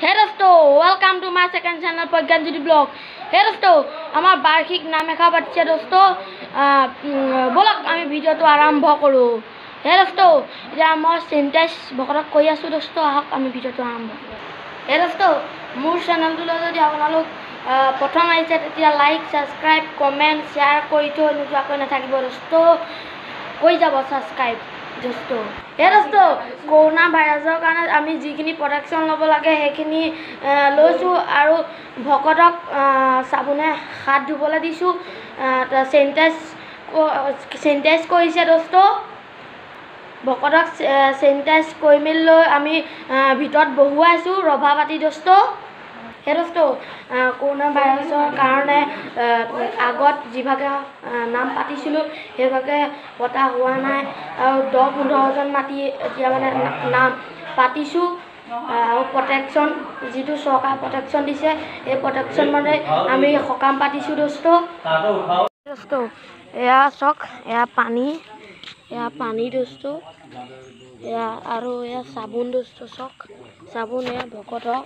Hey dosto, welcome to my second channel Pagganjiti Blog. Hey dosto, আমার বার্ষিক নামেখা পাতিছে dosto. বলক আমি ভিডিওটো আৰম্ভ কৰো. Hey dosto, এতিয়া মই সেন্টেন্স ভকতক কৈ আছো dosto, আহক আমি ভিডিওটো আৰম্ভ কৰো. Hey dosto, মোৰ চেনেলটো যদি আপোনালোক প্ৰথম আহিছে তেতিয়া লাইক, সাবস্ক্ৰাইব, কমেন্ট, শেয়াৰ কৰি থৈ নোযোৱাকৈ নাথাকিব dosto. কৈ যাব subscribe dosto. Hey dosto, corona ভাইৰাছৰ কাৰণে আমি যিখিনি প্ৰটেকচন ল'ব লাগে সেইখিনি লৈছো আৰু ভকতক সাবুনে হাত ধুবলৈ দিছো সেনিটাইজ কৰিছে dosto ভকতক সেনিটাইজ কৰি মেলি লৈ আমি ভিতৰত বহুৱাইছো ৰভা পাতি dosto Hey dosto, কৰোনা ভাইৰাছৰ কাৰণে আগত যিভাগে নাম পাতিছিলো সেইভাগে পতা হোৱা নাই আৰু 10-15 জন মাতি এতিয়া মানে নাম পাতিছো আৰু প্ৰটেকচন যিটো চৰকাৰ প্ৰটেকচন দিছে এই প্ৰটেকচন মানে আমি সকাম পাতিছো dosto এয়া চক এয়া পানী dosto এয়া আৰু এয়া সাবুন dosto চক সাবুন এয়া ভকতক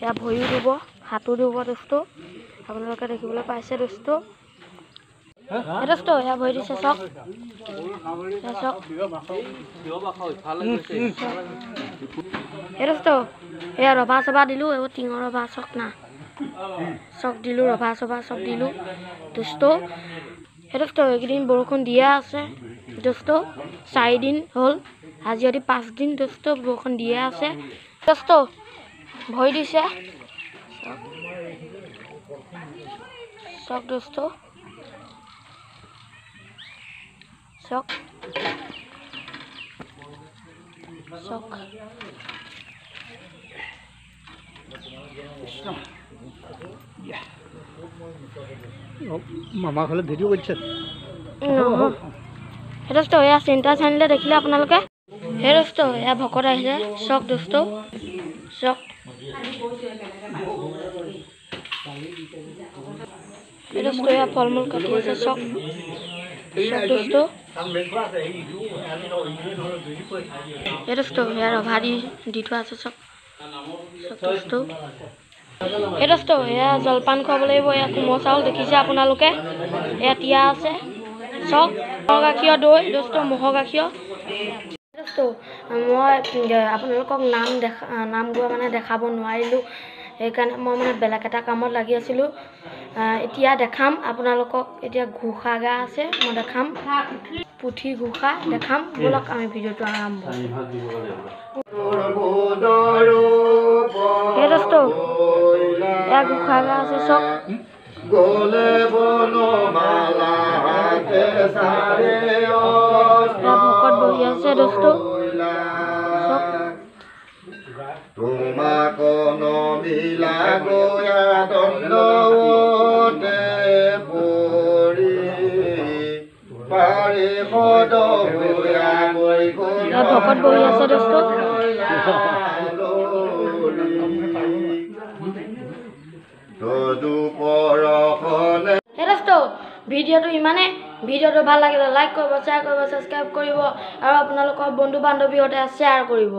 এয়া ভৰি ধুব হাতো ধুব dosto আপোনালোকে দেখিবলৈ পাইছে dosto dosto এয়া ভৰি দিছে চক dosto এয়া ৰভা সভা দিলো এও টিঙৰ ৰভা চক না চক দিলো ৰভা সভা চক দিলো dosto dosto একদিন বৰষুণ দিয়া আছে dosto 4 দিন হ'ল আজি যদি 5 দিন dosto বৰষুণ দিয়া আছে dosto ভয় দিছে চক dosto চক মামা খালে ভিডিও করছে dosto এয়া চেণ্টাৰ চ্যানেলে দেখিলে আপোনালোকে dosto এয়া ভকত আহিছে চক dosto চক dosto এয়া ফলমূল কাটি আছে চক dosto dosto এয়া ৰভা দি থোৱা আছে চক dosto dosto এয়া জলপান খুৱাব লাগিব এয়া কোমল চাউল দেখিছে আপোনালোকে এয়া তিয়া আছে চক মহৰ গাখীৰ দৈ dosto মহৰ গাখীৰ dosto মই আপোনালোকক নাম গোৱা মানে দেখাব নোৱাৰিলো সেইকাৰণে মই মানে বেলেগ এটা কামত লাগি আছিলো এতিয়া দেখাম আপোনালোকক এতিয়া ঘোষা গা আছে মই দেখাম পুঠি ঘোষা দেখাম বলক আমি ভিডিওটো আৰম্ভ dosto এয়া ঘোষা গা আছে চক গোলে বনমালা হাতে সাৰে ভকত বহি আছে dosto তোমাক নমিলা গোয়া দণ্ডতে পৰি পাৰি পদ হোয়া মই ভকত বহি আছে dosto dosto ভিডিওটো ইমানে ভিডিওটো ভাল লাগিলে লাইক কৰিব শ্বেয়াৰ কৰিব সাবস্ক্ৰাইব কৰিব আৰু আপোনালোকৰ বন্ধু বান্ধৱীৰ সৈতে শ্বেয়াৰ কৰিব